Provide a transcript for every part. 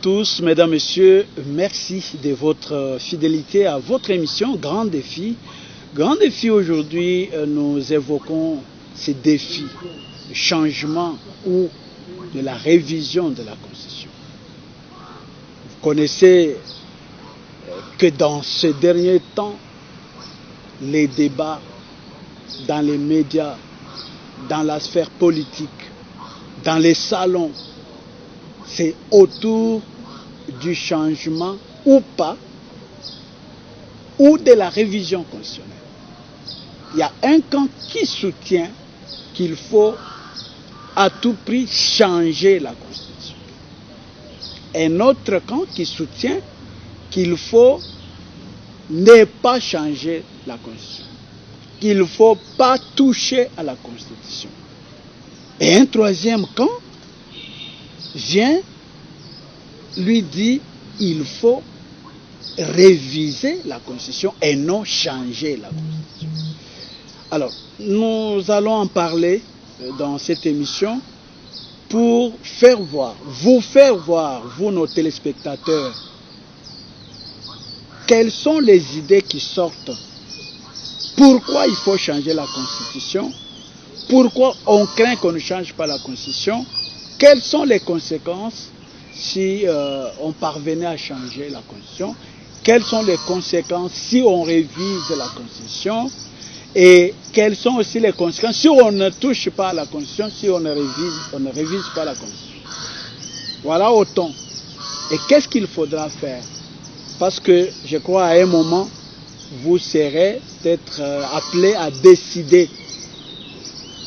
tous, mesdames, messieurs. Merci de votre fidélité à votre émission Grand Défi. Grand Défi, aujourd'hui, nous évoquons ces défis, le changement ou de la révision de la Constitution. Vous connaissez que dans ces derniers temps, les débats dans les médias, dans la sphère politique, dans les salons, c'est autour du changement ou pas, ou de la révision constitutionnelle. Il y a un camp qui soutient qu'il faut à tout prix changer la Constitution. Un autre camp qui soutient qu'il faut ne pas changer la Constitution, qu'il ne faut pas toucher à la Constitution. Et un troisième camp vient lui dire il faut réviser la Constitution et non changer la Constitution. Alors, nous allons en parler dans cette émission pour vous faire voir, vous nos téléspectateurs, quelles sont les idées qui sortent. Pourquoi il faut changer la Constitution? Pourquoi on craint qu'on ne change pas la Constitution? Quelles sont les conséquences si on parvenait à changer la Constitution? Quelles sont les conséquences si on révise la Constitution? Et quelles sont aussi les conséquences si on ne touche pas à la Constitution, si on ne révise pas la Constitution? Voilà autant. Et qu'est-ce qu'il faudra faire? Parce que je crois à un moment, vous serez peut-être appelés à décider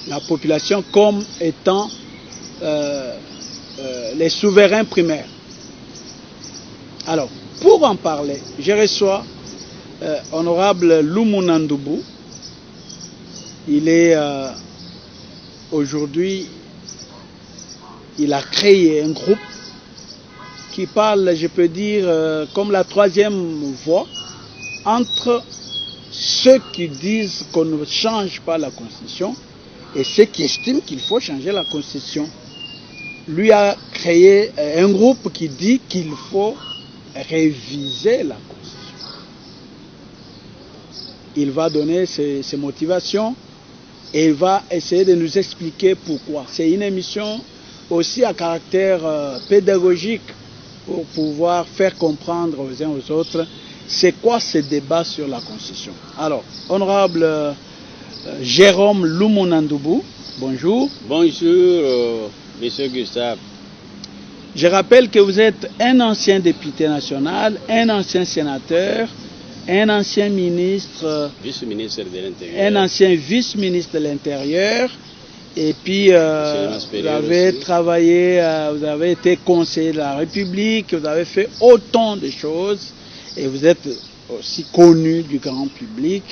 la population comme étant les souverains primaires. Alors, pour en parler, je reçois honorable Lumuna Ndoubou. Il est aujourd'hui, il a créé un groupe qui parle, je peux dire, comme la troisième voie entre ceux qui disent qu'on ne change pas la Constitution et ceux qui estiment qu'il faut changer la Constitution. Lui a créé un groupe qui dit qu'il faut réviser la Constitution. Il va donner ses motivations et il va essayer de nous expliquer pourquoi. C'est une émission aussi à caractère pédagogique pour pouvoir faire comprendre aux uns aux autres c'est quoi ce débat sur la Constitution. Alors, honorable Jérôme Lumuna Ndoubou, bonjour. Bonjour, monsieur Gustave. Je rappelle que vous êtes un ancien député national, un ancien sénateur, un ancien ministre, vice-ministre de l'Intérieur, un ancien vice-ministre de l'Intérieur, et puis vous avez travaillé, vous avez été conseiller de la République, vous avez fait autant de choses, et vous êtes aussi connu du grand public.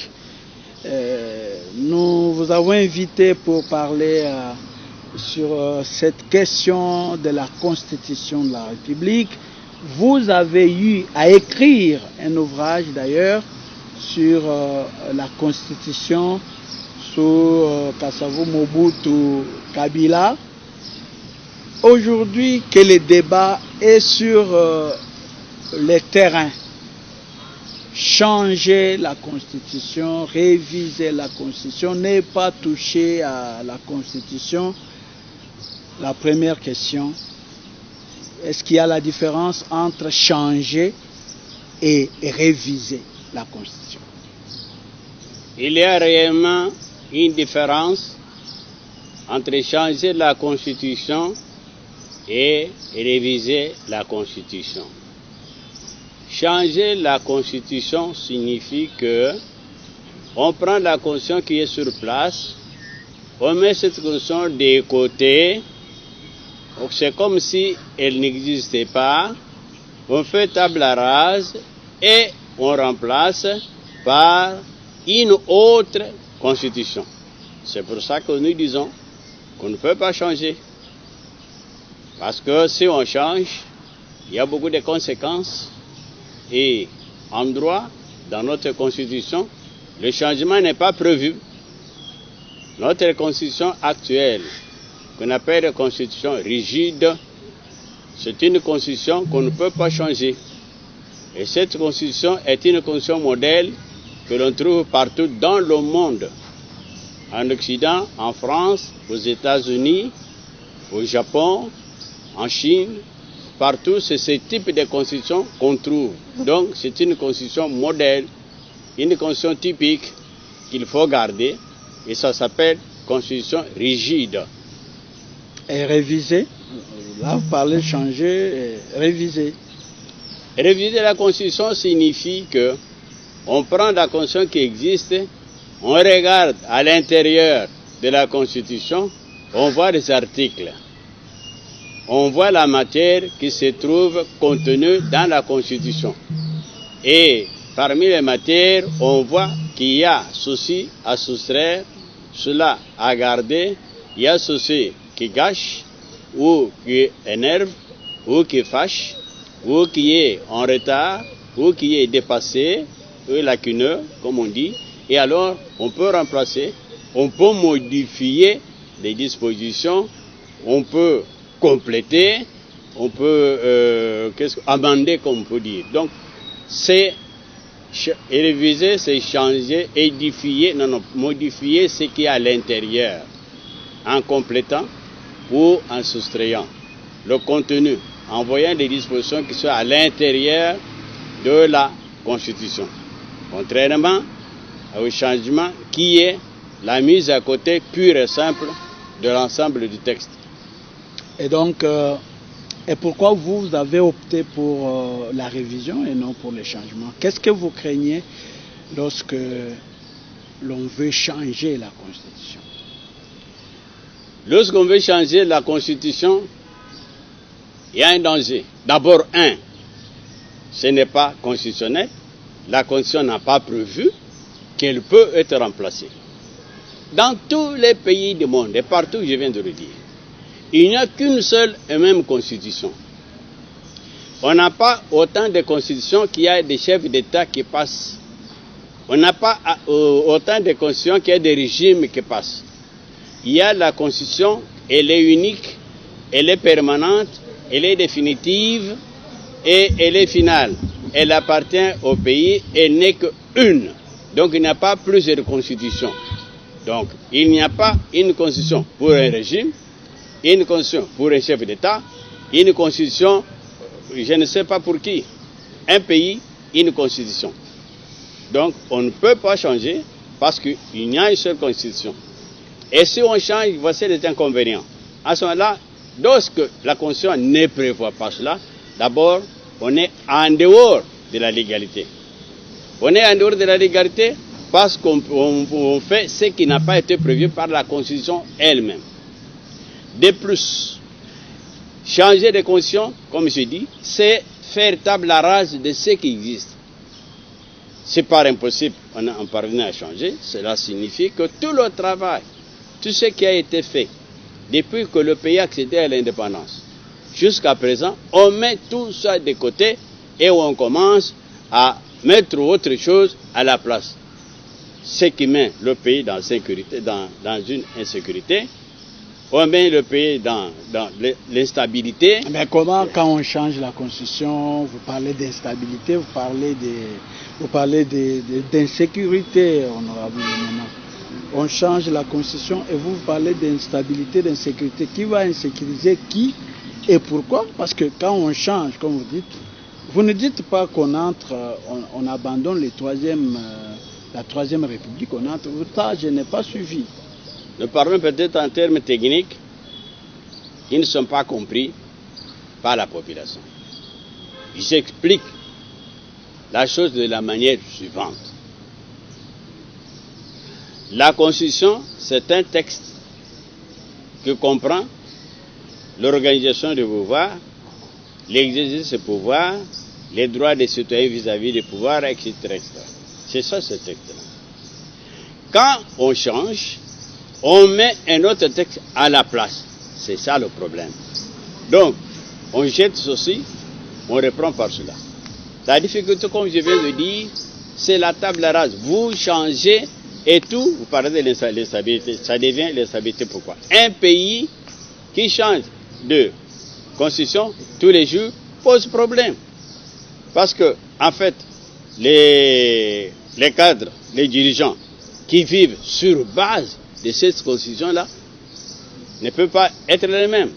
Nous vous avons invité pour parler sur cette question de la Constitution de la République. Vous avez eu à écrire un ouvrage d'ailleurs sur la Constitution sous Kasavubu Mobutu Kabila. Aujourd'hui que le débat est sur le terrain, changer la Constitution, réviser la Constitution, ne pas toucher à la Constitution. La première question, est-ce qu'il y a la différence entre changer et réviser la Constitution? Il y a réellement une différence entre changer la Constitution et réviser la Constitution. Changer la Constitution signifie que on prend la Constitution qui est sur place, on met cette Constitution de côté. C'est comme si elle n'existait pas, on fait table rase et on remplace par une autre constitution. C'est pour ça que nous disons qu'on ne peut pas changer. Parce que si on change, il y a beaucoup de conséquences. Et en droit, dans notre constitution, le changement n'est pas prévu. Notre constitution actuelle, qu'on appelle constitution rigide, c'est une constitution qu'on ne peut pas changer. Et cette constitution est une constitution modèle que l'on trouve partout dans le monde. En Occident, en France, aux États-Unis, au Japon, en Chine, partout, c'est ce type de constitution qu'on trouve. Donc, c'est une constitution modèle, une constitution typique qu'il faut garder, et ça s'appelle constitution rigide. Et révisée. Là, vous parlez changer et réviser. Réviser la constitution signifie que on prend la constitution qui existe, on regarde à l'intérieur de la constitution, on voit les articles, on voit la matière qui se trouve contenue dans la constitution. Et parmi les matières, on voit qu'il y a ceci à soustraire, cela à garder, il y a ceci qui gâche, ou qui énerve, ou qui fâche, ou qui est en retard, ou qui est dépassé, ou lacuneux, comme on dit. Et alors, on peut remplacer, on peut modifier les dispositions, on peut compléter, on peut amender, comme on peut dire. Donc, c'est réviser, c'est changer, édifier, modifier ce qui est à l'intérieur, en complétant ou en soustrayant le contenu, en voyant des dispositions qui sont à l'intérieur de la Constitution. Contrairement au changement qui est la mise à côté pure et simple de l'ensemble du texte. Et donc, et pourquoi vous avez opté pour la révision et non pour les changements? Qu'est-ce que vous craignez lorsque l'on veut changer la Constitution? Lorsqu'on veut changer la Constitution, il y a un danger. D'abord, ce n'est pas constitutionnel. La Constitution n'a pas prévu qu'elle peut être remplacée. Dans tous les pays du monde, et partout, je viens de le dire, il n'y a qu'une seule et même Constitution. On n'a pas autant de constitutions qu'il y a des chefs d'État qui passent. On n'a pas autant de constitutions qu'il y a des régimes qui passent. Il y a la Constitution, elle est unique, elle est permanente, elle est définitive et elle est finale. Elle appartient au pays, elle n'est qu'une. Donc il n'y a pas plusieurs constitutions. Donc il n'y a pas une constitution pour un régime, une constitution pour un chef d'État, une constitution, je ne sais pas pour qui. Un pays, une constitution. Donc on ne peut pas changer parce qu'il y a une seule constitution. Et si on change, voici les inconvénients. À ce moment-là, lorsque la Constitution ne prévoit pas cela, d'abord, on est en dehors de la légalité. On est en dehors de la légalité parce qu'on fait ce qui n'a pas été prévu par la Constitution elle-même. De plus, changer de Constitution, comme je dis, c'est faire table rase de ce qui existe. C'est pas impossible, on parvient à changer. Cela signifie que tout le travail, tout ce qui a été fait depuis que le pays a accédé à l'indépendance, jusqu'à présent, on met tout ça de côté et on commence à mettre autre chose à la place. Ce qui met le pays dans une insécurité, on met le pays dans l'instabilité. Mais comment, quand on change la Constitution, vous parlez d'instabilité, vous parlez d'insécurité, honorable Léonard. On change la Constitution et vous parlez d'instabilité, d'insécurité. Qui va insécuriser qui et pourquoi? Parce que quand on change, comme vous dites, vous ne dites pas qu'on on abandonne la troisième République, on entre. Ça, je n'ai pas suivi. Nous parlons peut-être en termes techniques qui ne sont pas compris par la population. J'explique la chose de la manière suivante. La Constitution, c'est un texte qui comprend l'organisation du pouvoir, l'exercice du pouvoir, les droits des citoyens vis-à-vis du pouvoir, etc. C'est ça ce texte-là. Quand on change, on met un autre texte à la place. C'est ça le problème. Donc, on jette ceci, on reprend par cela. La difficulté, comme je viens de dire, c'est la table rase. Vous changez et tout, vous parlez de l'instabilité. Ça devient l'instabilité. Pourquoi? Un pays qui change de constitution, tous les jours, pose problème. Parce que, en fait, les cadres, les dirigeants qui vivent sur base de cette constitution-là ne peuvent pas être les mêmes.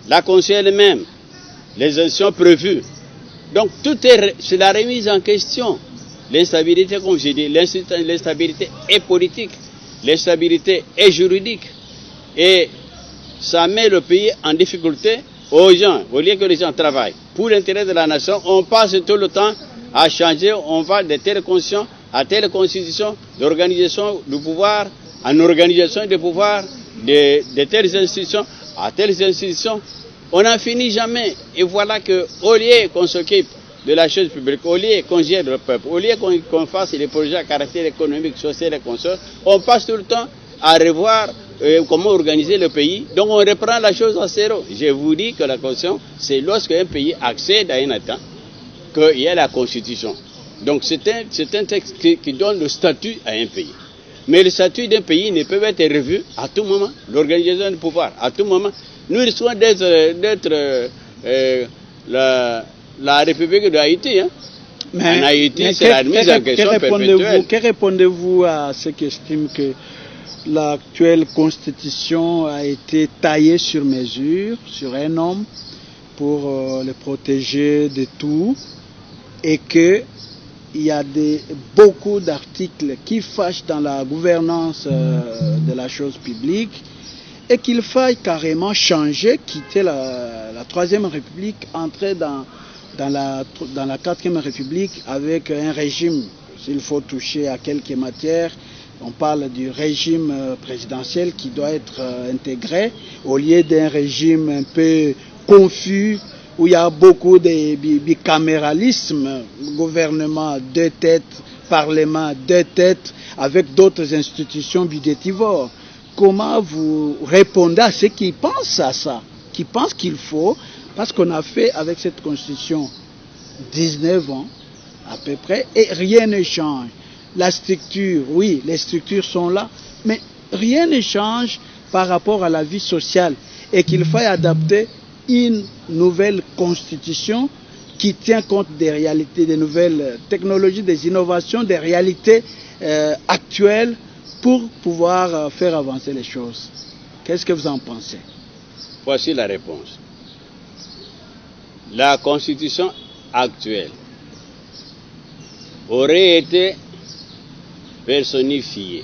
La constitution elle-même, les institutions prévues. Donc, c'est la remise en question. L'instabilité, comme j'ai dit, l'instabilité est politique, l'instabilité est juridique. Et ça met le pays en difficulté aux gens. Au lieu que les gens travaillent pour l'intérêt de la nation, on passe tout le temps à changer, on va de telle constitution à telle constitution, d'organisation du pouvoir, en organisation de pouvoir, de telles institutions à telles institutions. On n'en finit jamais. Et voilà qu'au lieu qu'on s'occupe de la chose publique, au lieu qu'on gère le peuple, au lieu qu'on fasse les projets à caractère économique, social et consort, on passe tout le temps à revoir comment organiser le pays. Donc on reprend la chose à zéro. Je vous dis que la constitution, c'est lorsqu'un pays accède à un État qu'il y a la constitution. Donc c'est un texte qui donne le statut à un pays. Mais le statut d'un pays ne peut être revu à tout moment. L'organisation du pouvoir, à tout moment. Nous risquons d'être la République d'Haïti. Hein. En Haïti, c'est la mise en question perpétuelle. Que répondez-vous à ceux qui estiment que l'actuelle constitution a été taillée sur mesure, sur un homme, pour le protéger de tout, et qu'il y a beaucoup d'articles qui fâchent dans la gouvernance de la chose publique, et qu'il faille carrément changer, quitter la Troisième République, entrer dans la Quatrième République avec un régime, s'il faut toucher à quelques matières, on parle du régime présidentiel qui doit être intégré, au lieu d'un régime un peu confus, où il y a beaucoup de bicaméralisme, gouvernement deux têtes, parlement deux têtes, avec d'autres institutions bidétivores. Comment vous répondez à ceux qui pensent à ça, qui pensent qu'il faut, parce qu'on a fait avec cette constitution 19 ans à peu près, et rien ne change. La structure, oui, les structures sont là, mais rien ne change par rapport à la vie sociale, et qu'il faille adapter une nouvelle constitution qui tient compte des réalités, des nouvelles technologies, des innovations, des réalités actuelles pour pouvoir faire avancer les choses. Qu'est-ce que vous en pensez? Voici la réponse. La constitution actuelle aurait été personnifiée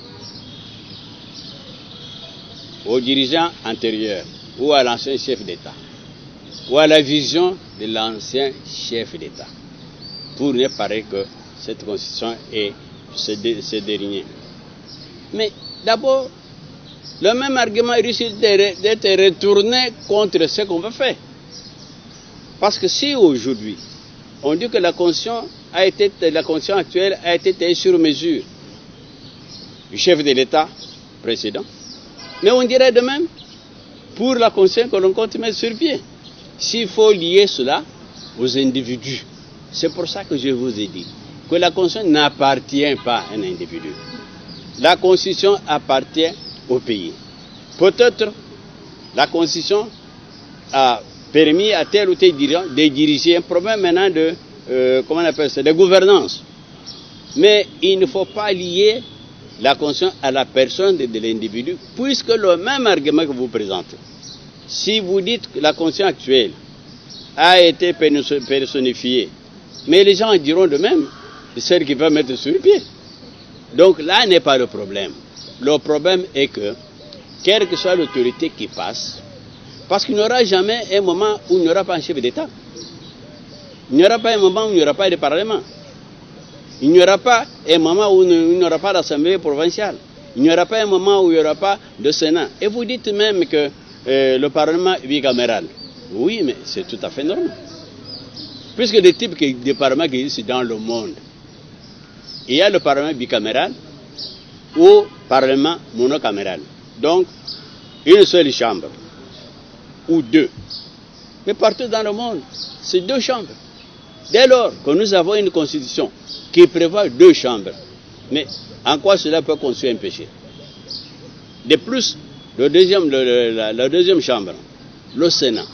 aux dirigeants antérieurs ou à l'ancien chef d'État ou à la vision de l'ancien chef d'État pour ne parler que cette constitution est ce dernier. Mais d'abord, le même argument risque d'être retourné contre ce qu'on veut faire. Parce que si aujourd'hui, on dit que la constitution actuelle a été taillée sur mesure du chef de l'État précédent, mais on dirait de même pour la constitution que l'on compte mettre sur pied. S'il faut lier cela aux individus, c'est pour ça que je vous ai dit que la constitution n'appartient pas à un individu. La constitution appartient au pays. Peut-être la constitution a permis à tel ou tel dirigeant de diriger un problème maintenant de gouvernance. Mais il ne faut pas lier la constitution à la personne de l'individu, puisque le même argument que vous présentez, si vous dites que la constitution actuelle a été personnifiée, mais les gens diront de même, celle qui va mettre sur le pied. Donc là n'est pas le problème. Le problème est que, quelle que soit l'autorité qui passe, parce qu'il n'y aura jamais un moment où il n'y aura pas un chef d'État. Il n'y aura pas un moment où il n'y aura pas de parlement. Il n'y aura pas un moment où il n'y aura pas d'assemblée provinciale. Il n'y aura pas un moment où il n'y aura pas de Sénat. Et vous dites même que le parlement est bicaméral. Oui, mais c'est tout à fait normal. Puisque des types de parlements qui existent dans le monde, il y a le parlement bicaméral ou parlement monocaméral. Donc, une seule chambre ou deux. Mais partout dans le monde, c'est deux chambres. Dès lors que nous avons une constitution qui prévoit deux chambres, mais en quoi cela peut constituer un péché? De plus, la deuxième chambre, le Sénat,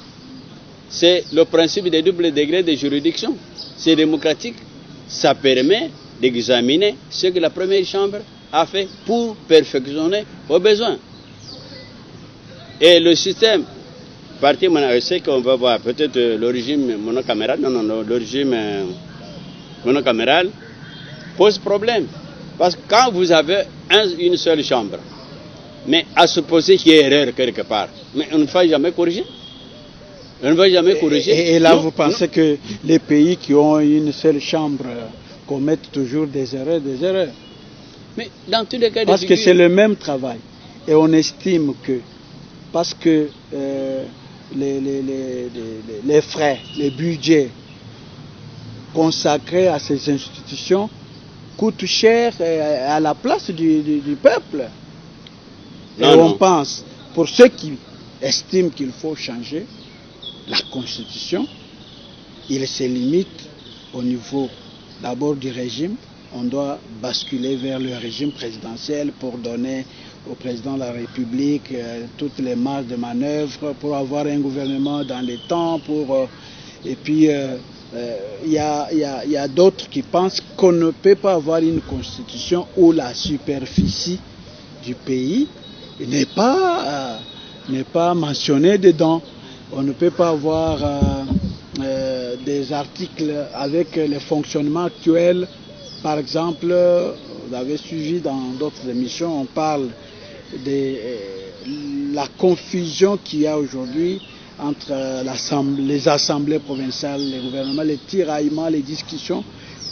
c'est le principe des doubles degrés de juridiction. C'est démocratique. Ça permet d'examiner ce que la première chambre a fait pour perfectionner vos besoins. Et le système, parti, je sais qu'on va voir peut-être le régime monocaméral, le régime monocaméral pose problème. Parce que quand vous avez une seule chambre, mais à supposer qu'il y ait erreur quelque part, mais on ne va jamais corriger. On ne va jamais corriger. Et là, vous pensez que les pays qui ont une seule chambre commettent toujours des erreurs. Mais dans tous les cas parce que c'est le même travail. Et on estime que, parce que les frais, les budgets consacrés à ces institutions coûtent cher à la place du peuple. Et on pense, pour ceux qui estiment qu'il faut changer la Constitution, il se limite au niveau d'abord du régime. On doit basculer vers le régime présidentiel pour donner au président de la République toutes les marges de manœuvre, pour avoir un gouvernement dans les temps, et puis il y a d'autres qui pensent qu'on ne peut pas avoir une constitution où la superficie du pays n'est pas mentionnée dedans. On ne peut pas avoir des articles avec le fonctionnement actuel. Par exemple, vous avez suivi dans d'autres émissions, on parle de la confusion qu'il y a aujourd'hui entre les assemblées provinciales, les gouvernements, les tiraillements, les discussions,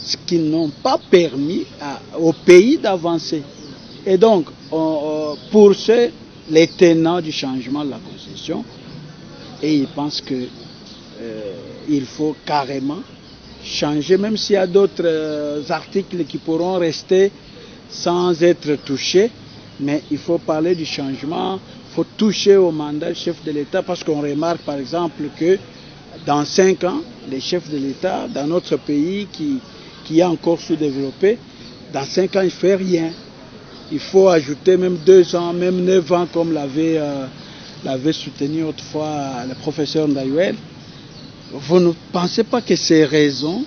ce qui n'ont pas permis au pays d'avancer. Et donc, pour les tenants du changement de la Constitution, et ils pensent qu'il faut carrément changer, même s'il y a d'autres articles qui pourront rester sans être touchés, mais il faut parler du changement, il faut toucher au mandat du chef de l'État, parce qu'on remarque par exemple que dans 5 ans, les chefs de l'État dans notre pays qui est encore sous-développé, dans 5 ans il ne fait rien. Il faut ajouter même 2 ans, même 9 ans comme l'avait soutenu autrefois le professeur Ndayouel. Vous ne pensez pas que ces raisons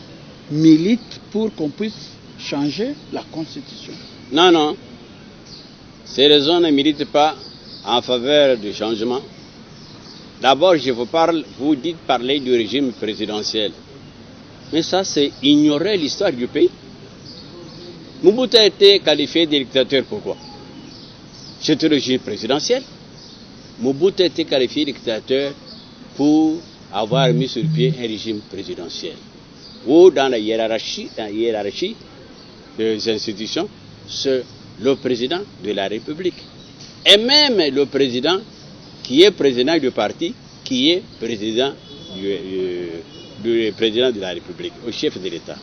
militent pour qu'on puisse changer la Constitution? Non. Ces raisons ne militent pas en faveur du changement. D'abord, je vous parle, vous dites parler du régime présidentiel. Mais ça, c'est ignorer l'histoire du pays. Mobutu a été qualifié de dictateur, pourquoi? C'était le régime présidentiel. Mobutu a été qualifié de dictateur pour avoir mis sur pied un régime présidentiel. Ou dans la hiérarchie des institutions, c'est le président de la République. Et même le président qui est président du parti, qui est président du président de la République, au chef de l'État.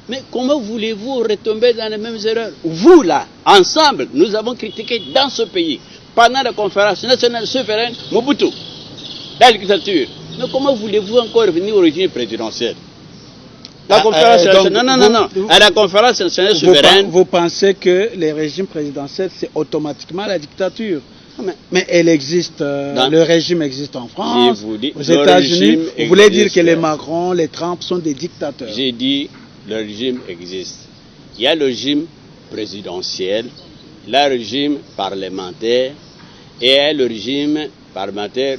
Mais comment voulez-vous retomber dans les mêmes erreurs? Vous là, ensemble, nous avons critiqué dans ce pays, pendant la conférence nationale souveraine, Mobutu, la dictature. Mais comment voulez-vous encore revenir au régime présidentiel? La conférence nationale, à la conférence nationale souveraine. Vous pensez que les régimes présidentiels, c'est automatiquement la dictature? Mais elle existe, le régime existe en France, aux États-Unis. Vous voulez dire que les Macron, les Trump sont des dictateurs? J'ai dit, le régime existe. Il y a le régime présidentiel, le régime parlementaire et le régime parlementaire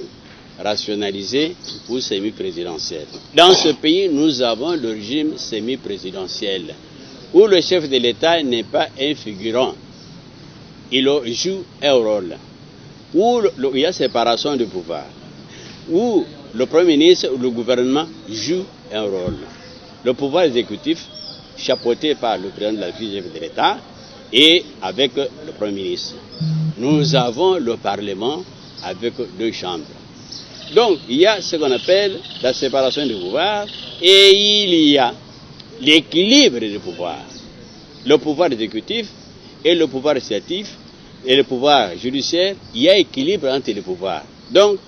rationalisé ou semi-présidentiel. Dans ce pays, nous avons le régime semi-présidentiel, où le chef de l'État n'est pas un figurant. Il joue un rôle. Où il y a séparation du pouvoir. Où le Premier ministre ou le gouvernement joue un rôle. Le pouvoir exécutif, chapeauté par le président de la République de l'État, et avec le Premier ministre. Nous avons le Parlement avec 2 chambres. Donc, il y a ce qu'on appelle la séparation du pouvoir et il y a l'équilibre du pouvoir. Le pouvoir exécutif et le pouvoir législatif et le pouvoir judiciaire, il y a équilibre entre les pouvoirs. Donc,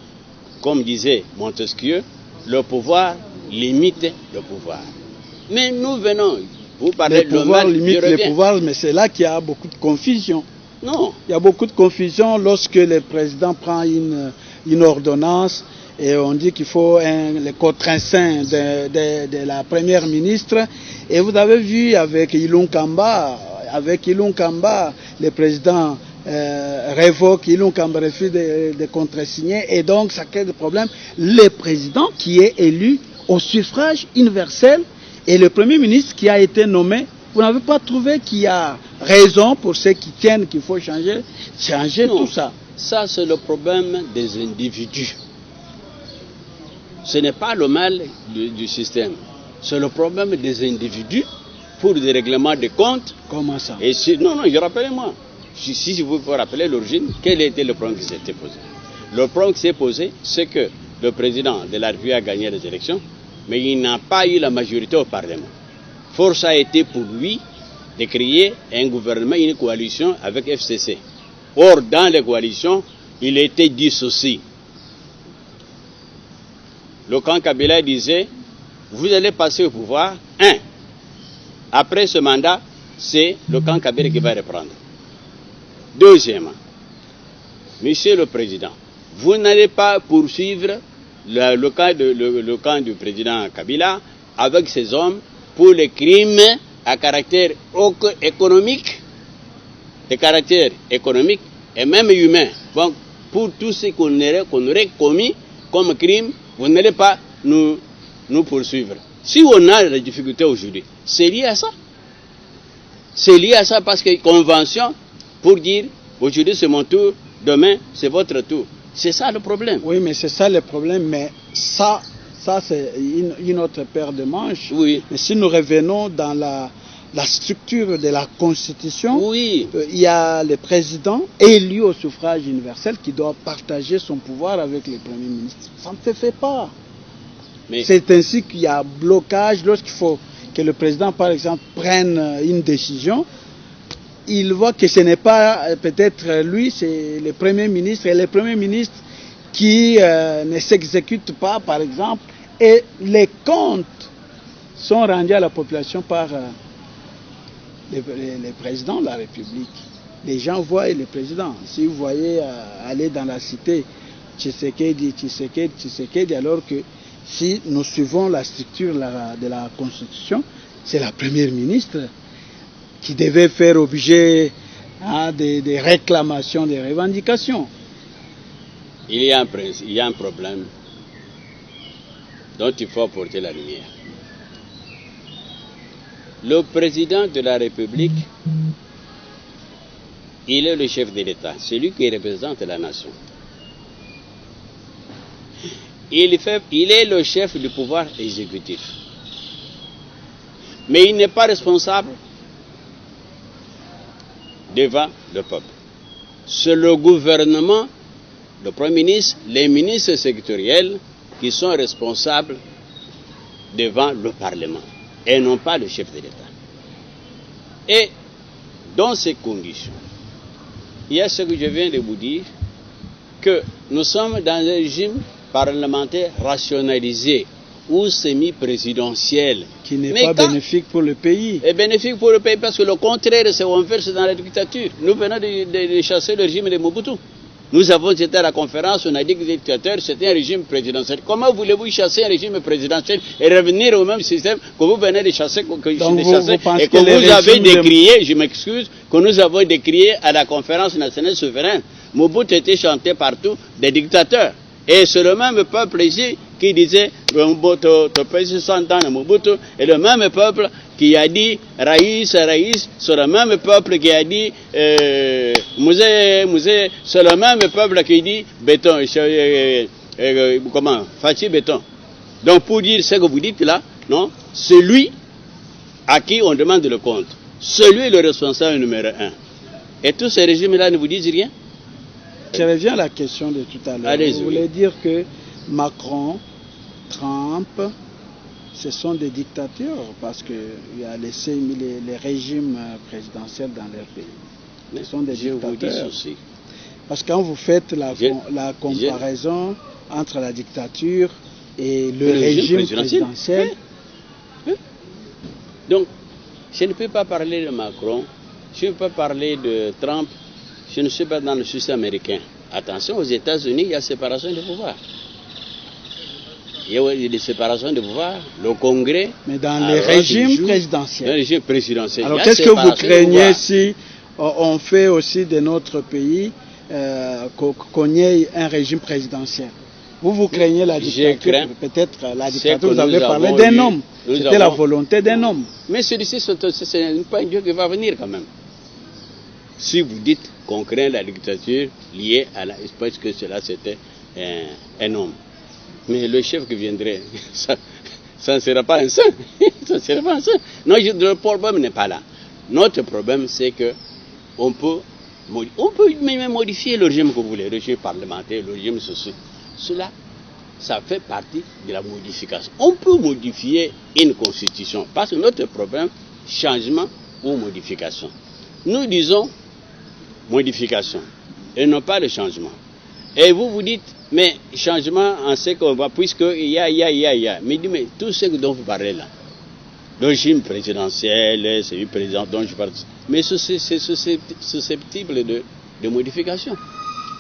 comme disait Montesquieu, le pouvoir limite le pouvoir. Mais nous venons, vous parlez de le pouvoir limite le pouvoir, mais c'est là qu'il y a beaucoup de confusion. Non. Il y a beaucoup de confusion lorsque le président prend une ordonnance Et on dit qu'il faut le contre-instinct de la première ministre. Et vous avez vu avec Ilunkamba, le président révoque, Ilunkamba refuse de contresigner. Et donc, ça crée des problèmes. Le président qui est élu au suffrage universel et le premier ministre qui a été nommé, vous n'avez pas trouvé qu'il y a raison pour ceux qui tiennent qu'il faut changer non, tout ça? Ça, c'est le problème des individus. Ce n'est pas le mal du système. C'est le problème des individus pour des règlements de comptes. Comment ça? Et non, rappelez-moi. Si vous vous rappelez l'origine, quel était le problème qui s'était posé? Le problème qui s'est posé, c'est que le président de la République a gagné les élections, mais il n'a pas eu la majorité au Parlement. Force a été pour lui de créer un gouvernement, une coalition avec FCC. Or, dans les coalitions, il était dissocié. Le camp Kabila disait, vous allez passer au pouvoir, après ce mandat, c'est le camp Kabila qui va reprendre. Deuxièmement, Monsieur le Président, vous n'allez pas poursuivre le camp du président Kabila avec ses hommes pour les crimes à caractère économique, et même humain. Donc, pour tout ce qu'on aurait commis comme crime, vous n'allez pas nous poursuivre. Si on a des difficultés aujourd'hui, c'est lié à ça. C'est lié à ça parce qu'il y a une convention pour dire aujourd'hui c'est mon tour, demain c'est votre tour. C'est ça le problème. Oui, mais c'est ça le problème. Mais ça c'est une autre paire de manches. Oui. Mais si nous revenons dans la structure de la Constitution, oui. Il y a le président élu au suffrage universel qui doit partager son pouvoir avec le Premier ministre. Ça ne se fait pas. Mais c'est ainsi qu'il y a blocage lorsqu'il faut que le président, par exemple, prenne une décision. Il voit que ce n'est pas peut-être lui, c'est le Premier ministre, et le Premier ministre qui ne s'exécute pas, par exemple, et les comptes sont rendus à la population par le président de la République. Les gens voient le président. Si vous voyez aller dans la cité Tshisekedi, alors que si nous suivons la structure de la Constitution, c'est la première ministre qui devait faire objet des réclamations, des revendications. Il y a un problème dont il faut apporter la lumière. Le président de la République, il est le chef de l'État, celui qui représente la nation. Il est le chef du pouvoir exécutif. Mais il n'est pas responsable devant le peuple. C'est le gouvernement, le Premier ministre, les ministres sectoriels qui sont responsables devant le Parlement et non pas le chef de l'État. Et dans ces conditions, il y a ce que je viens de vous dire, que nous sommes dans un régime parlementaire rationalisé ou semi-présidentiel. Qui n'est pas bénéfique pour le pays. Est bénéfique pour le pays parce que le contraire, c'est on verse dans la dictature. Nous venons de chasser le régime de Mobutu. Nous avons été à la conférence, on a dit que le dictateur, c'était un régime présidentiel. Comment voulez-vous chasser un régime présidentiel et revenir au même système que vous venez de chasser, et que vous avez décrié, je m'excuse, que nous avons décrié à la conférence nationale souveraine. Mobutu était chanté partout des dictateurs. Et c'est le même peuple ici qui disait Mobutu, Mobutu, et le même peuple qui a dit Raïs, c'est le même peuple qui a dit Musée, c'est le même peuple qui dit béton, Fatih béton. Donc pour dire ce que vous dites là, non, c'est lui à qui on demande le compte. Celui est le responsable numéro 1. Et tous ces régimes-là ne vous disent rien? Je reviens à la question de tout à l'heure. Vous voulez dire que Macron, Trump, ce sont des dictatures parce qu'il y a les régimes présidentiels dans leur pays. Ce sont des dictateurs. Aussi. Parce que quand vous faites la comparaison entre la dictature et le régime présidentiel. Oui. Donc, je ne peux pas parler de Macron, je ne peux pas parler de Trump, je ne suis pas dans le système américain. Attention, aux États-Unis, il y a séparation des pouvoirs. il y a des séparations de pouvoir, le Congrès. Mais dans les régimes présidentiels. Dans les régimes présidentiels. Alors qu'est-ce que vous craignez si on fait aussi de notre pays qu'on ait un régime présidentiel? Vous craignez la dictature? Peut-être la dictature, vous avez parlé d'un homme. C'était la volonté d'un homme. Mais celui-ci, c'est pas un Dieu qui va venir quand même. Si vous dites qu'on craint la dictature liée à parce que cela c'était un homme. Mais le chef qui viendrait, ça ne sera pas un saint. Ça ne sera pas un saint. Non, le problème n'est pas là. Notre problème, c'est que on peut même modifier le régime que vous voulez, le régime parlementaire, le régime social. Cela, ça fait partie de la modification. On peut modifier une constitution parce que notre problème, changement ou modification. Nous disons modification et non pas le changement. Et vous dites, mais changement en ce qu'on va, puisqu'il y a. Mais tout ce dont vous parlez là, le régime présidentiel, c'est le président dont je parle, mais c'est susceptible de modification.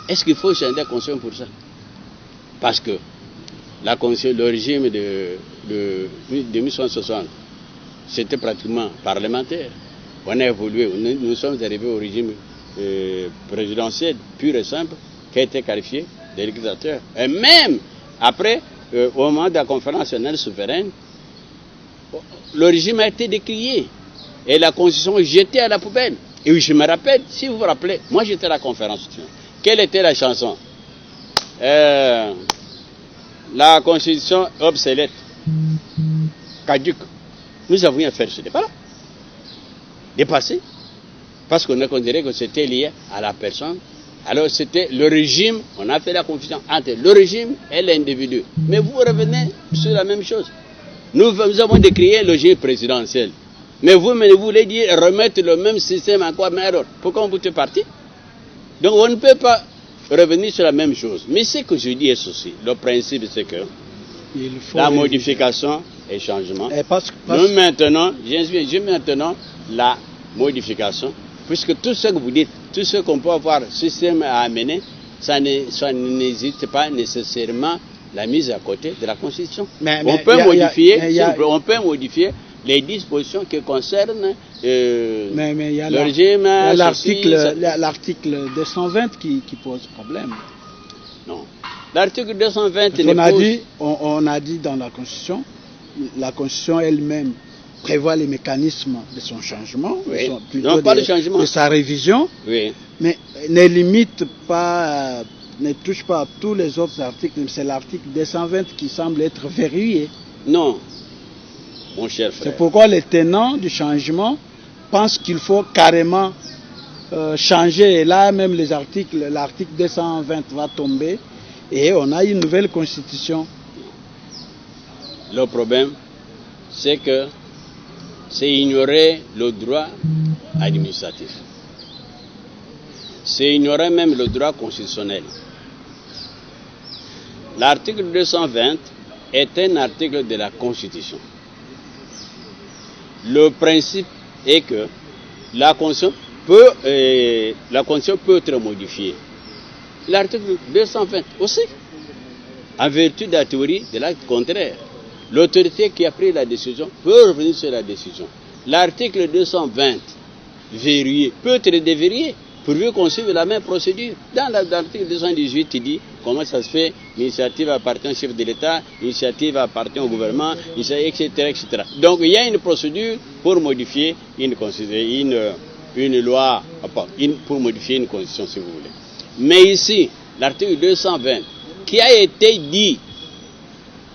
Est-ce qu'il faut changer la constitution pour ça? Parce que le régime de 1960, c'était pratiquement parlementaire. On a évolué, nous sommes arrivés au régime présidentiel pur et simple, qui a été qualifié de dictateur. Et même après, au moment de la conférence nationale souveraine, le régime a été décrié et la constitution jetée à la poubelle. Et oui, je me rappelle, si vous vous rappelez, moi j'étais à la conférence nationale. Quelle était la chanson? La constitution obsolète, caduque. Nous avons rien fait ce débat-là. Dépassé. Parce qu'on a considéré que c'était lié à la personne. Alors c'était le régime, on a fait la confusion entre le régime et l'individu. Mais vous revenez sur la même chose. Nous avons décrié le régime présidentiel. Mais vous voulez dire remettre le même système encore, mais alors, pourquoi on peut partir? Donc on ne peut pas revenir sur la même chose. Mais ce que je dis est ceci. Le principe, c'est que la modification et changement. Nous maintenant, j'ai maintenant la modification, puisque tout ce que vous dites, tout ce qu'on peut avoir système à amener, ça n'hésite pas nécessairement la mise à côté de la Constitution. On peut modifier les dispositions qui concernent le régime. L'article 220 qui pose problème. Non. L'article 220 on a dit dans la Constitution elle-même prévoit les mécanismes de son changement, de sa révision, oui. Mais ne touche pas à tous les autres articles. C'est l'article 220 qui semble être verrouillé. Non, mon cher frère. C'est pourquoi les tenants du changement pensent qu'il faut carrément changer. Et là, même l'article 220 va tomber et on a une nouvelle constitution. Le problème, c'est que c'est ignorer le droit administratif. C'est ignorer même le droit constitutionnel. L'article 220 est un article de la Constitution. Le principe est que la Constitution peut être modifiée. L'article 220 aussi, en vertu de la théorie de l'acte contraire. L'autorité qui a pris la décision peut revenir sur la décision. L'article 220, verrouillé, peut être déverrouillé, pourvu qu'on suive la même procédure. Dans l'article 218, il dit comment ça se fait, l'initiative appartient au chef de l'État, l'initiative appartient au gouvernement, etc., etc. Donc il y a une procédure pour modifier une loi, pour modifier une constitution, si vous voulez. Mais ici, l'article 220, qui a été dit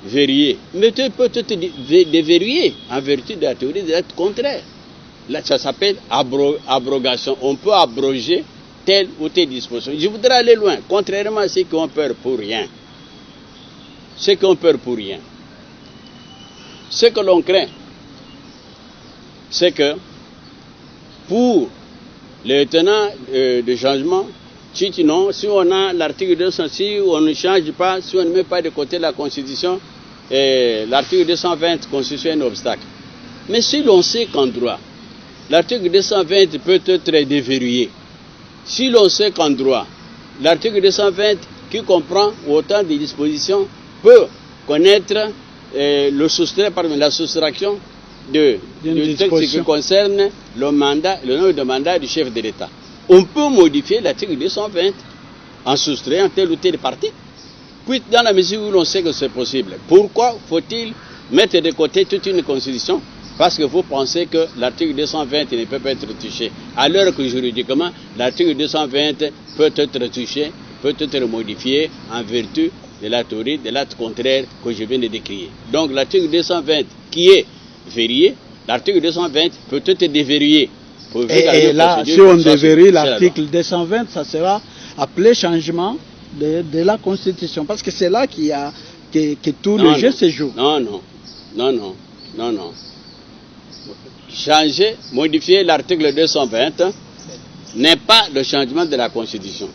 verrouillé, mais peut être déverrouillé en vertu de la théorie de l'acte contraire. Là, ça s'appelle abrogation. On peut abroger telle ou telle disposition. Je voudrais aller loin, contrairement à ceux qui ont peur pour rien. Ce que l'on craint, c'est que pour les tenants de changement, si on a l'article 200, si on ne change pas, si on ne met pas de côté la Constitution, l'article 220 constitue un obstacle. Mais si l'on sait qu'en droit, l'article 220 peut être déverrouillé, si l'on sait qu'en droit, l'article 220 qui comprend autant de dispositions peut connaître le soustraire parmi la soustraction de ce qui concerne le mandat, le nombre de mandats du chef de l'État. On peut modifier l'article 220 en soustrayant tel ou tel parti. Puis, dans la mesure où l'on sait que c'est possible, pourquoi faut-il mettre de côté toute une constitution? Parce que vous pensez que l'article 220 ne peut pas être touché. Alors que juridiquement, l'article 220 peut être touché, peut être modifié en vertu de l'acte contraire que je viens de décrire. Donc l'article 220 qui est verrouillé, l'article 220 peut être déverrouillé. Et là, si on déverrouille l'article 220, ça sera appelé changement de la Constitution. Parce que c'est là que tout le jeu se joue. Non. Changer, modifier l'article 220 n'est pas le changement de la Constitution.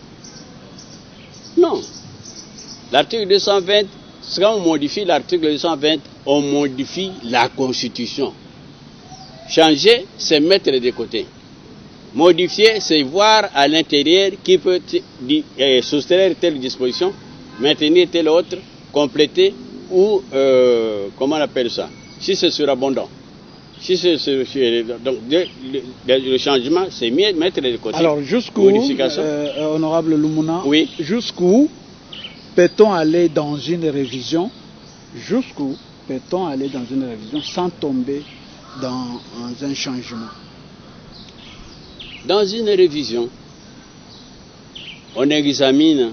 Non. L'article 220, quand on modifie l'article 220, on modifie la Constitution. Changer, c'est mettre de côté. Modifier, c'est voir à l'intérieur qui peut soustraire telle disposition, maintenir telle autre, compléter ou, comment on appelle ça, si c'est surabondant. Si c'est donc le changement, c'est mettre de côté. Alors jusqu'où, honorable Lumuna, oui. Jusqu'où peut-on aller dans une révision? Jusqu'où peut-on aller dans une révision sans tomber dans un changement? Dans une révision, on examine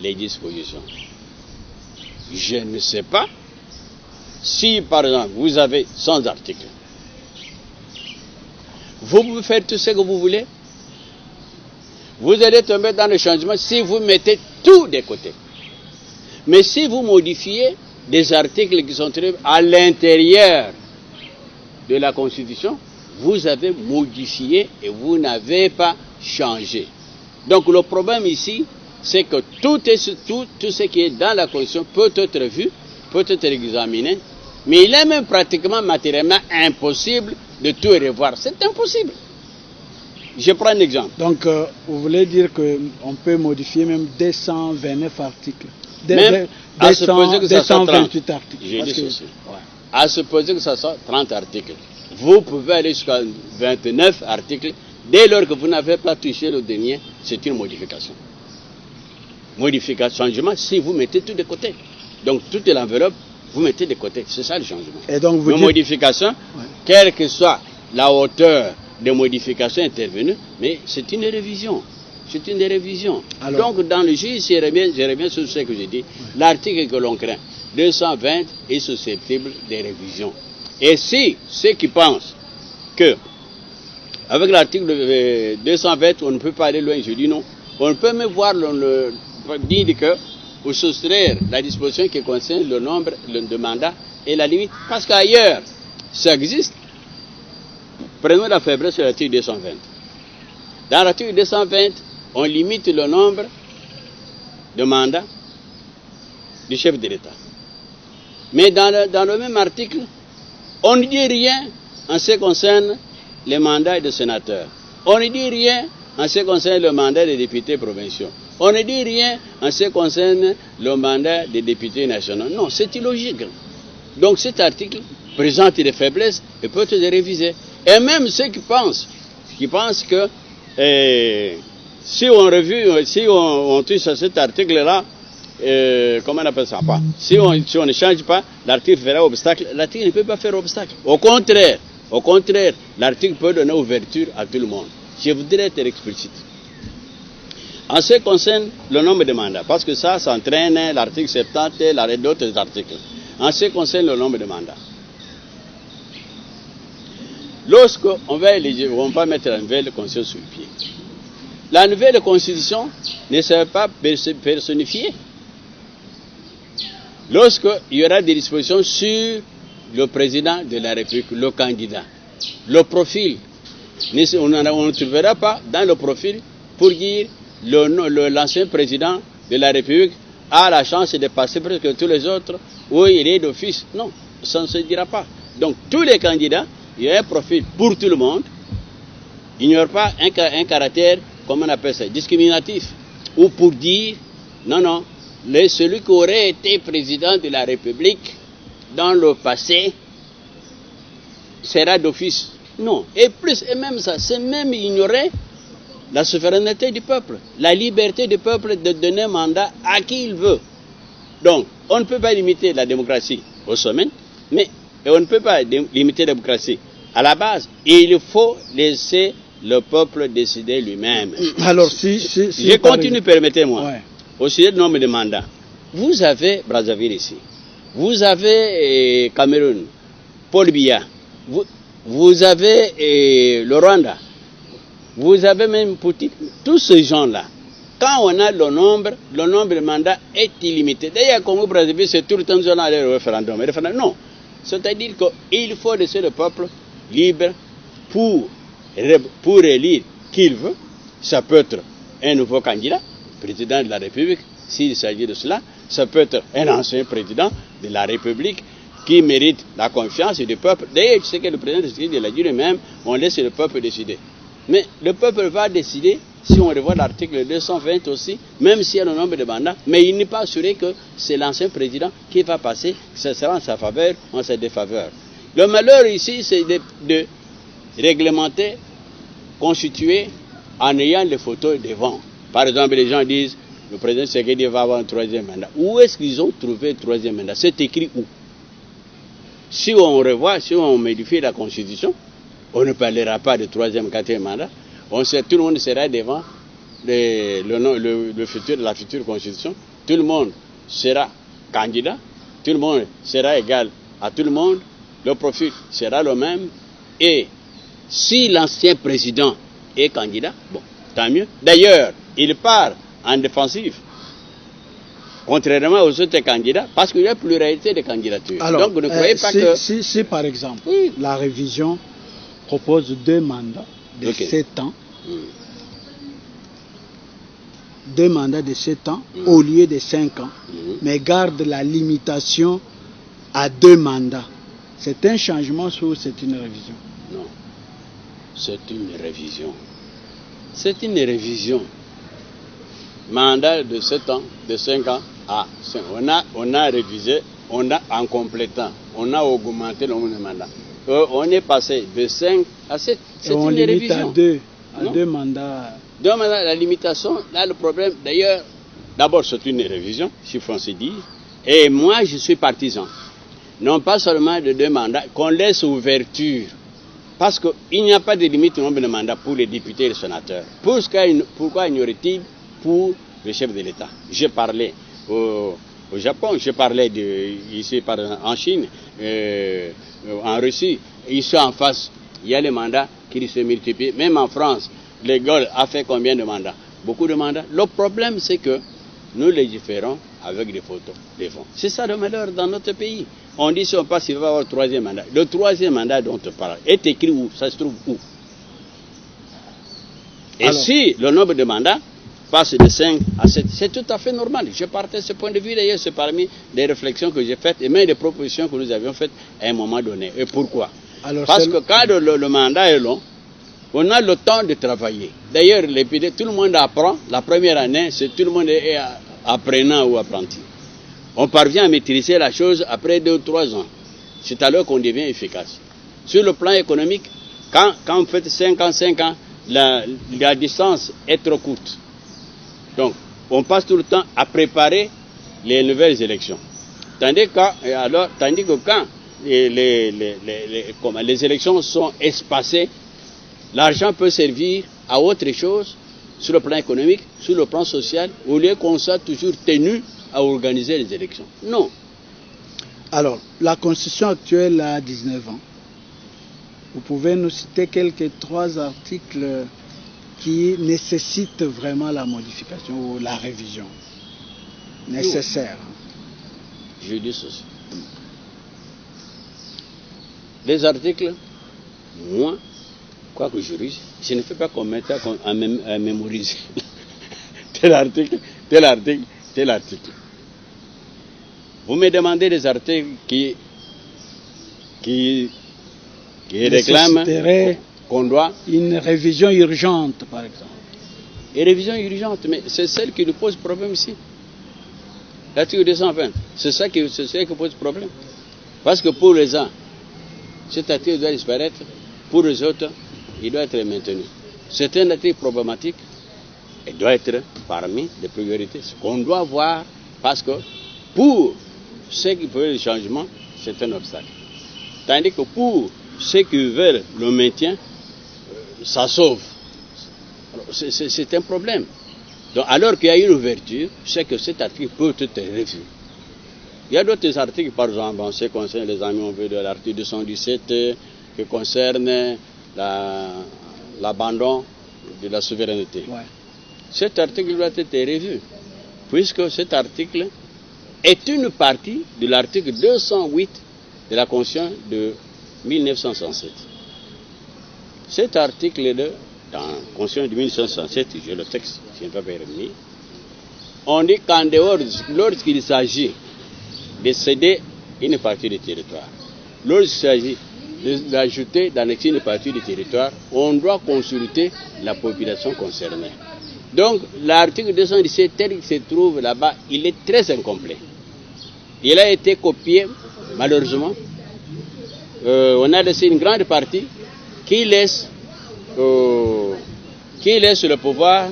les dispositions. Je ne sais pas si, par exemple, vous avez 100 articles. Vous pouvez faire tout ce que vous voulez. Vous allez tomber dans le changement si vous mettez tout de côté. Mais si vous modifiez des articles qui sont trouvés à l'intérieur de la Constitution, vous avez modifié et vous n'avez pas changé. Donc le problème ici, c'est que tout ce qui est dans la Constitution peut être vu, peut être examiné, mais il est même pratiquement matériellement impossible de tout revoir. C'est impossible. Je prends un exemple. Donc vous voulez dire qu'on peut modifier même 229 articles, même à supposer que ça soit 228 articles. J'ai dit ceci. Ouais. À supposer que ça soit 30 articles. Vous pouvez aller jusqu'à 29 articles. Dès lors que vous n'avez pas touché le dernier, c'est une modification. Modification, changement, si vous mettez tout de côté. Donc toute l'enveloppe, vous mettez de côté. C'est ça le changement. Et donc vous dites... modification, ouais. Quelle que soit la hauteur des modifications intervenues, mais c'est une révision. C'est une révision. Alors, donc dans le juge, je reviens sur ce que j'ai dit. Ouais. L'article que l'on craint, 220, est susceptible de révision. Et si ceux qui pensent que avec l'article 220, on ne peut pas aller loin, je dis non. On peut même voir dire que pour soustraire la disposition qui concerne le nombre de mandats et la limite, parce qu'ailleurs, ça existe. Prenons la faiblesse de l'article 220. Dans l'article 220, on limite le nombre de mandats du chef de l'État. Mais dans le même article, on ne dit rien en ce qui concerne les mandats de sénateurs. On ne dit rien en ce qui concerne le mandat des députés provinciaux. On ne dit rien en ce qui concerne le mandat des députés nationaux. Non, c'est illogique. Donc cet article présente des faiblesses et peut être révisé. Et même ceux qui pensent que si on touche à cet article-là, comment on appelle ça pas? Si on ne change pas, l'article fera obstacle. L'article ne peut pas faire obstacle. Au contraire, l'article peut donner ouverture à tout le monde. Je voudrais être explicite. En ce qui concerne le nombre de mandats, parce que ça entraîne l'article 70 et d'autres articles. En ce qui concerne le nombre de mandats, lorsqu'on va mettre la nouvelle constitution sur le pied, la nouvelle constitution ne sera pas personnifiée. Lorsqu'il y aura des dispositions sur le président de la République, le candidat, le profil, on ne trouvera pas dans le profil pour dire l'ancien président de la République a la chance de passer presque tous les autres où il est d'office. Non, ça ne se dira pas. Donc tous les candidats, il y a un profil pour tout le monde. Il n'y aura pas un caractère, comment on appelle ça, discriminatif. Ou pour dire, non, celui qui aurait été président de la République dans le passé sera d'office. Non. Et même ça, c'est même ignorer la souveraineté du peuple, la liberté du peuple de donner un mandat à qui il veut. Donc, on ne peut pas limiter la démocratie au sommet, mais on ne peut pas limiter la démocratie à la base. Il faut laisser le peuple décider lui-même. Alors, si je continue, permettez-moi. Ouais. Au sujet du nombre de mandats, vous avez Brazzaville ici, vous avez Cameroun, Paul Biya, vous avez le Rwanda, vous avez même Poutine, tous ces gens-là. Quand on a le nombre de mandats est illimité. D'ailleurs, Congo Brazzaville, c'est tout le temps qu'on a le référendum. Non, c'est-à-dire qu'il faut laisser le peuple libre pour élire qui il veut. Ça peut être un nouveau candidat, président de la République, s'il s'agit de cela. Ça peut être un ancien président de la République qui mérite la confiance du peuple. D'ailleurs, je sais que le président de l'a dit lui-même, on laisse le peuple décider. Mais le peuple va décider, si on revoit l'article 220 aussi, même s'il y a le nombre de mandats, mais il n'est pas assuré que c'est l'ancien président qui va passer, que ce sera en sa faveur ou en sa défaveur. Le malheur ici, c'est de réglementer, constituer en ayant les photos devant. Par exemple, les gens disent, le président Tshisekedi va avoir un troisième mandat. Où est-ce qu'ils ont trouvé le troisième mandat? C'est écrit où? Si on revoit, si on modifie la Constitution, on ne parlera pas de troisième, quatrième mandat. On sait, tout le monde sera devant la future Constitution. Tout le monde sera candidat. Tout le monde sera égal à tout le monde. Le profil sera le même. Et si l'ancien président est candidat, bon, tant mieux. D'ailleurs, il part en défensive, contrairement aux autres candidats, parce qu'il y a pluralité de candidatures. Alors, donc, vous ne croyez pas que... Si, par exemple, la révision propose 2 mandats de 7 ans, 2 mandats de 7 ans au lieu de 5 ans, mais garde la limitation à 2 mandats. C'est un changement ou c'est une révision? Non, c'est une révision. C'est une révision. Mandat de 7 ans, de 5 ans à 5 ans. On a révisé, en complétant, on a augmenté le nombre de mandats. On est passé de 5 à 7. C'est une révision. On limite à 2 mandats. 2 mandats, la limitation, là le problème, d'ailleurs, d'abord c'est une révision, si on se dit, et moi je suis partisan. Non pas seulement de 2 mandats, qu'on laisse ouverture. Parce qu'il n'y a pas de limite au nombre de mandats pour les députés et les sénateurs. Pourquoi ignorait-il pour le chef de l'État? J'ai parlé au Japon, j'ai parlé ici en Chine, en Russie, ici en face, il y a les mandats qui se multiplient. Même en France, De Gaulle a fait combien de mandats? Beaucoup de mandats. Le problème, c'est que nous légiférons avec des photos, des fonds. C'est ça le malheur dans notre pays. On dit si on passe, il va y avoir 3e mandat. Le 3e mandat dont on parle est écrit où? Ça se trouve où? Et alors, si le nombre de mandats passe de 5 à 7, c'est tout à fait normal. Je partais de ce point de vue, d'ailleurs, c'est parmi les réflexions que j'ai faites et même des propositions que nous avions faites à un moment donné. Et pourquoi? Alors, parce que quand le mandat est long, on a le temps de travailler. D'ailleurs, tout le monde apprend. La première année, tout le monde est apprenant ou apprenti. On parvient à maîtriser la chose après 2 ou 3 ans. C'est alors qu'on devient efficace. Sur le plan économique, quand vous faites 5 ans, la distance est trop courte. Donc, on passe tout le temps à préparer les nouvelles élections. Tandis que quand les élections sont espacées, l'argent peut servir à autre chose sur le plan économique, sur le plan social, au lieu qu'on soit toujours tenu à organiser les élections. Non. Alors, la Constitution actuelle a 19 ans. Vous pouvez nous citer quelques 3 articles qui nécessitent vraiment la modification ou la révision nécessaire? Je dis ceci. Les articles, moi, quoique juriste, je ne fais pas comme ça à mémoriser. tel article. Vous me demandez des articles qui réclament qu'on doit... Une révision urgente, par exemple. Une révision urgente, mais c'est celle qui nous pose problème ici. L'article 220, c'est ça qui pose problème. Parce que pour les uns, cet article doit disparaître, pour les autres, il doit être maintenu. C'est un article problématique et doit être parmi les priorités. Ce qu'on doit voir, parce que pour ceux qui veulent le changement, c'est un obstacle. Tandis que pour ceux qui veulent le maintien, ça sauve. C'est un problème. Donc, alors qu'il y a une ouverture, c'est que cet article peut être revu. Il y a d'autres articles, par exemple, en ce qui concerne les amis, on veut de l'article 217 qui concerne l'abandon de la souveraineté. Ouais. Cet article doit être revu, puisque cet article est une partie de l'article 208 de la Constitution de 1967. Cet article-là, dans la Constitution de 1967, j'ai le texte, je n'ai pas permis, on dit qu'en dehors, lorsqu'il s'agit de céder une partie du territoire, lorsqu'il s'agit d'ajouter, d'annexer une partie du territoire, on doit consulter la population concernée. Donc, l'article 217, tel qu'il se trouve là-bas, il est très incomplet. Il a été copié, malheureusement. On a laissé une grande partie qui laisse le pouvoir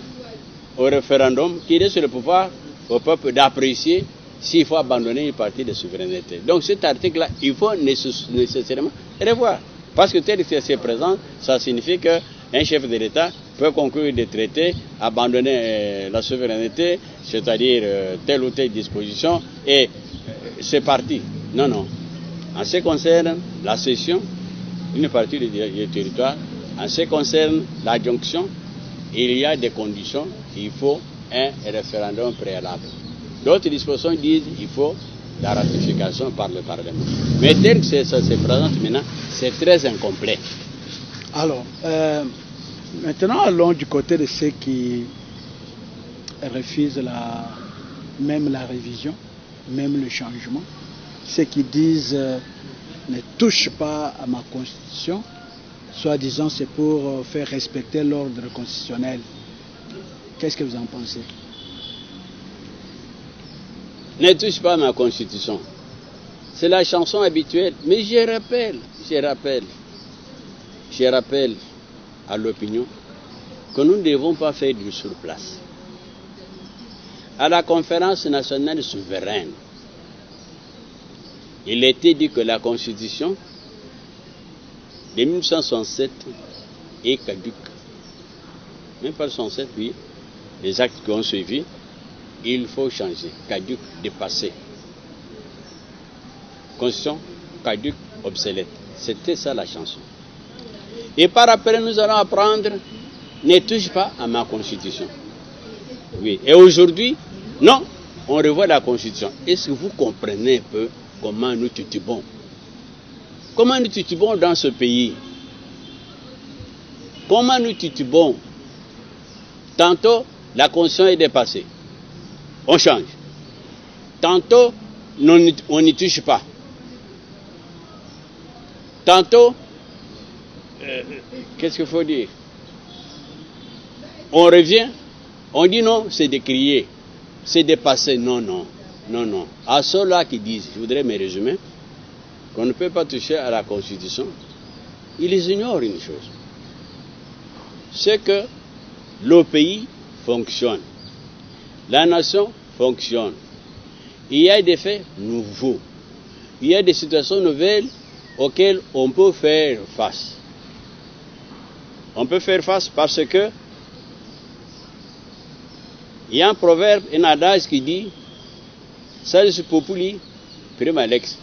au référendum, qui laisse le pouvoir au peuple d'apprécier s'il faut abandonner une partie de souveraineté. Donc cet article-là, il faut nécessairement revoir. Parce que tel que c'est présent, ça signifie qu'un chef de l'État peut conclure des traités, abandonner la souveraineté, c'est-à-dire telle ou telle disposition, et c'est parti. Non, non. En ce qui concerne la cession d'une partie du territoire, en ce qui concerne l'adjonction, il y a des conditions, il faut un référendum préalable. D'autres dispositions disent qu'il faut la ratification par le Parlement. Mais tel que ça se présente maintenant, c'est très incomplet. Alors, maintenant allons du côté de ceux qui refusent même la révision, même le changement. Ceux qui disent ne touche pas à ma constitution, soi-disant c'est pour faire respecter l'ordre constitutionnel. Qu'est-ce que vous en pensez? Ne touche pas à ma constitution. C'est la chanson habituelle. Mais je rappelle à l'opinion que nous ne devons pas faire du surplace. À la conférence nationale souveraine, il était dit que la constitution de 1967 est caduque. Même pas 1967, oui. Les actes qui ont suivi, il faut changer. Caduque, dépassé. Constitution, caduque, obsolète. C'était ça la chanson. Et par après, nous allons apprendre, ne touche pas à ma constitution. Oui. Et aujourd'hui, non, on revoit la constitution. Est-ce que vous comprenez un peu comment nous titubons? Comment nous titubons dans ce pays? Comment nous titubons? Tantôt, la constitution est dépassée. On change. Tantôt, on n'y touche pas. Tantôt, qu'est-ce qu'il faut dire? On revient, on dit non, c'est décrié, c'est dépassé. Non, non, non, non. À ceux-là qui disent, je voudrais me résumer, qu'on ne peut pas toucher à la Constitution, ils ignorent une chose. C'est que le pays fonctionne. La nation fonctionne. Il y a des faits nouveaux. Il y a des situations nouvelles auxquelles on peut faire face. On peut faire face parce que il y a un proverbe, un adage qui dit Salus populi prima lex.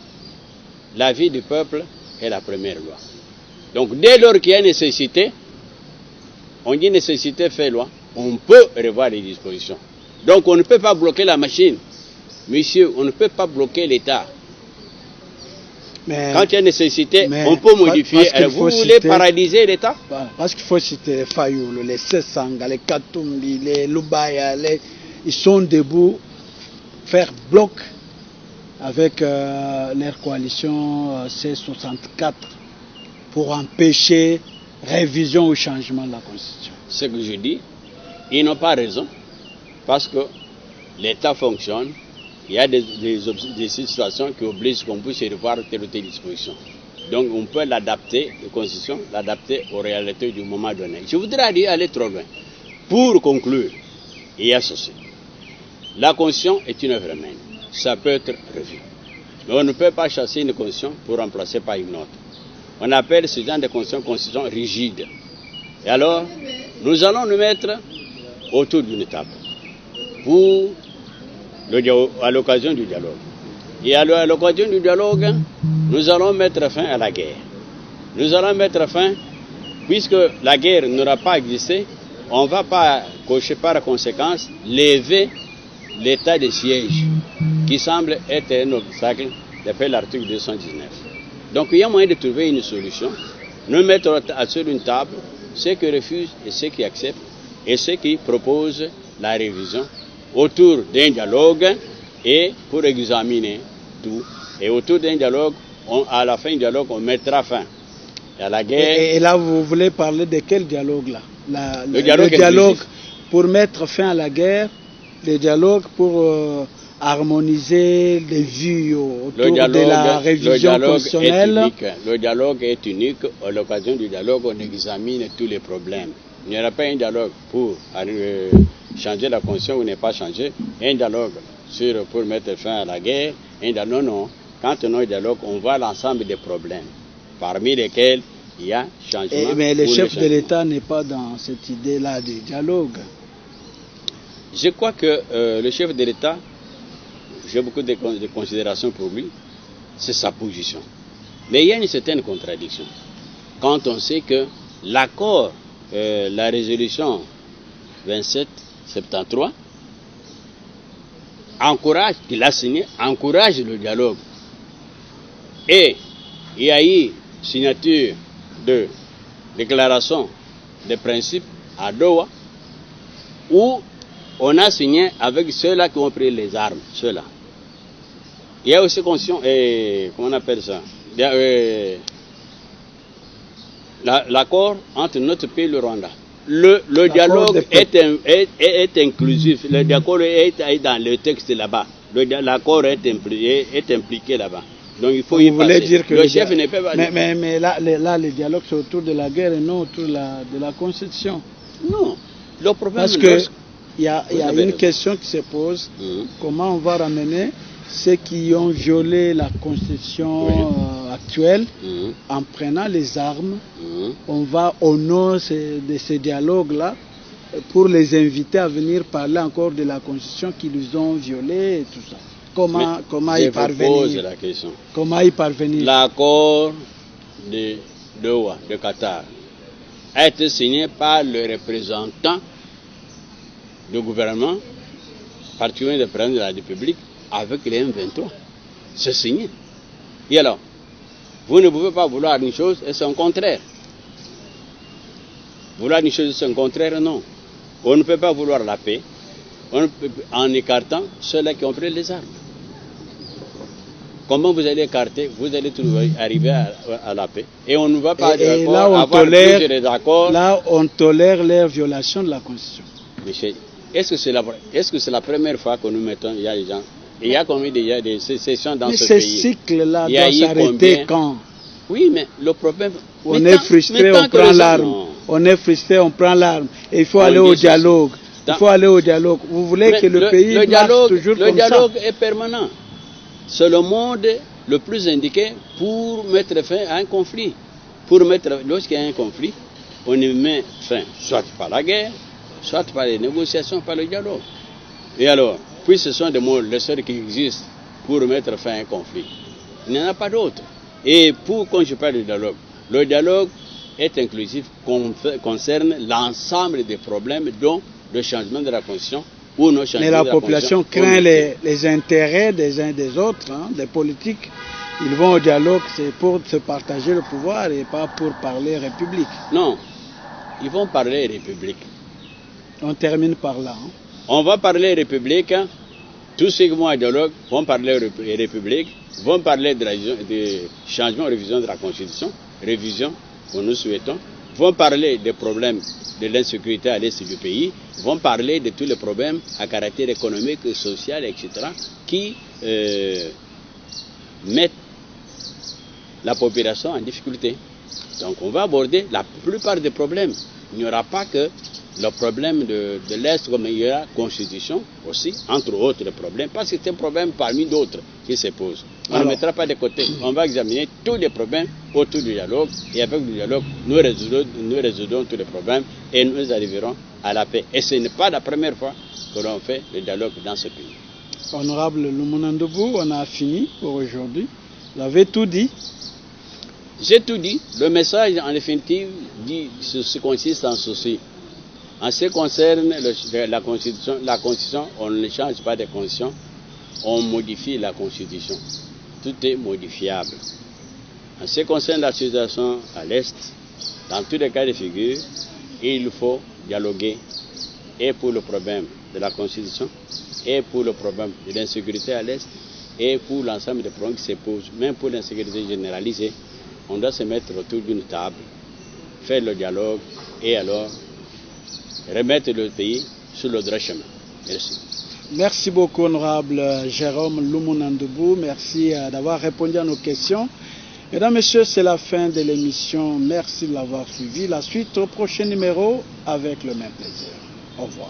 La vie du peuple est la première loi. Donc dès lors qu'il y a nécessité, on dit nécessité fait loi, on peut revoir les dispositions. Donc on ne peut pas bloquer la machine. Monsieur, on ne peut pas bloquer l'État. Quand il y a nécessité, on peut modifier. Vous voulez paralyser l'État? Parce qu'il faut citer les Fayoulou, les Sessanga, les Katumbi, les Lubaya, ils sont debout, faire bloc avec leur coalition C64 pour empêcher révision ou changement de la Constitution. Ce que je dis, ils n'ont pas raison, parce que l'État fonctionne, il y a des situations qui obligent qu'on puisse revoir telle ou telle disposition. Donc on peut l'adapter, la Constitution, l'adapter aux réalités du moment donné. Je voudrais aller trop loin. Pour conclure, il y a ceci. La Constitution est une œuvre humaine. Ça peut être revu. Mais on ne peut pas chasser une Constitution pour remplacer par une autre. On appelle ce genre de Constitution rigide. Et alors, nous allons nous mettre autour d'une table pour à l'occasion du dialogue. Et à l'occasion du dialogue, nous allons mettre fin à la guerre. Nous allons mettre fin, puisque la guerre n'aura pas existé, on ne va pas cocher par conséquence, lever l'état de siège, qui semble être un obstacle d'après l'article 219. Donc il y a moyen de trouver une solution, nous mettre sur une table ceux qui refusent et ceux qui acceptent, et ceux qui proposent la révision autour d'un dialogue et pour examiner tout. Et autour d'un dialogue, à la fin du dialogue, on mettra fin à la guerre. Et là, vous voulez parler de quel dialogue là? Le dialogue pour mettre fin à la guerre, le dialogue pour harmoniser les vues autour de la révision constitutionnelle. Le dialogue est unique. À l'occasion du dialogue, on examine tous les problèmes. Il n'y aura pas un dialogue pour changer la constitution ou ne pas changer. Un dialogue pour mettre fin à la guerre. Non. Quand on a un dialogue, on voit l'ensemble des problèmes, parmi lesquels il y a changement. Mais le chef de l'État n'est pas dans cette idée-là du dialogue. Je crois que le chef de l'État, j'ai beaucoup de considérations pour lui, c'est sa position. Mais il y a une certaine contradiction. Quand on sait que l'accord, la résolution 2773, encourage, qu'il a signé, encourage le dialogue. Et il y a eu signature de déclaration de principes à Doha, où on a signé avec ceux-là qui ont pris les armes, ceux-là. Il y a aussi comment on appelle ça, l'accord entre notre pays et le Rwanda. Le dialogue est inclusif, le dialogue est dans le texte là-bas, l'accord est impliqué là-bas. Donc il faut y passer. Dire que le chef ne peut pas... Mais là, le dialogue c'est autour de la guerre et non autour de la Constitution. Non, le problème... Parce que il y a une question qui se pose, comment on va ramener ceux qui ont violé la Constitution actuelle en prenant les armes. On va au nom de ce dialogue-là pour les inviter à venir parler encore de la Constitution qu'ils ont violée et tout ça. Comment y parvenir? La question. Comment y parvenir? L'accord de Doha, de Qatar, a été signé par le représentant du gouvernement, particulièrement le président de la République, avec les M23. C'est signé. Et alors, vous ne pouvez pas vouloir une chose et son contraire. Vouloir une chose et son contraire, non. On ne peut pas vouloir la paix en écartant ceux-là qui ont pris les armes. Comment vous allez écarter? Vous allez arriver à la paix. Et on ne va pas avoir plusieurs accords. Là, on tolère les violations de la Constitution. Michel, est-ce que c'est la première fois que nous mettons, il y a des gens, il y a combien de sessions dans ce pays? Mais ce cycle-là doit s'arrêter quand? Oui, mais le problème... On est frustré, on prend l'arme. On est frustré, on prend l'arme. Et il faut aller au dialogue. Il faut aller au dialogue. Vous voulez que le pays marche toujours comme ça? Le dialogue est permanent. C'est le monde le plus indiqué pour mettre fin à un conflit. Lorsqu'il y a un conflit, on y met fin soit par la guerre, soit par les négociations, par le dialogue. Et alors, puis ce sont des mots les seuls qui existent pour mettre fin à un conflit. Il n'y en a pas d'autres. Et quand je parle de dialogue, le dialogue est inclusif, concerne l'ensemble des problèmes, dont le changement de la Constitution ou non changement de la Constitution. Mais la population craint les intérêts des uns des autres, des politiques. Ils vont au dialogue, c'est pour se partager le pouvoir et pas pour parler République. Non, ils vont parler République. On termine par là. On va parler République. Tous ceux qui vont au dialogue vont parler République, vont parler de changement, révision de la Constitution, révision que nous souhaitons, vont parler des problèmes de l'insécurité à l'est du pays, vont parler de tous les problèmes à caractère économique, social, etc., qui mettent la population en difficulté. Donc on va aborder la plupart des problèmes. Il n'y aura pas que le problème de l'Est, comme il y a la Constitution aussi, entre autres problèmes, parce que c'est un problème parmi d'autres qui se posent. On ne mettra pas de côté. On va examiner tous les problèmes autour du dialogue, et avec le dialogue, nous résoudrons tous les problèmes et nous arriverons à la paix. Et ce n'est pas la première fois que l'on fait le dialogue dans ce pays. Honorable Lumuna Ndobou, on a fini pour aujourd'hui. Vous avez tout dit. J'ai tout dit. Le message, en définitive, consiste en ceci. En ce qui concerne la Constitution, on ne change pas de Constitution, on modifie la Constitution. Tout est modifiable. En ce qui concerne la situation à l'Est, dans tous les cas de figure, il faut dialoguer et pour le problème de la Constitution, et pour le problème de l'insécurité à l'Est, et pour l'ensemble des problèmes qui se posent, même pour l'insécurité généralisée. On doit se mettre autour d'une table, faire le dialogue et alors remettre le pays sur le droit chemin. Merci. Merci beaucoup, honorable Jérôme Lumuna Ndobou. Merci d'avoir répondu à nos questions. Mesdames, Messieurs, c'est la fin de l'émission. Merci de l'avoir suivi. La suite au prochain numéro avec le même plaisir. Au revoir.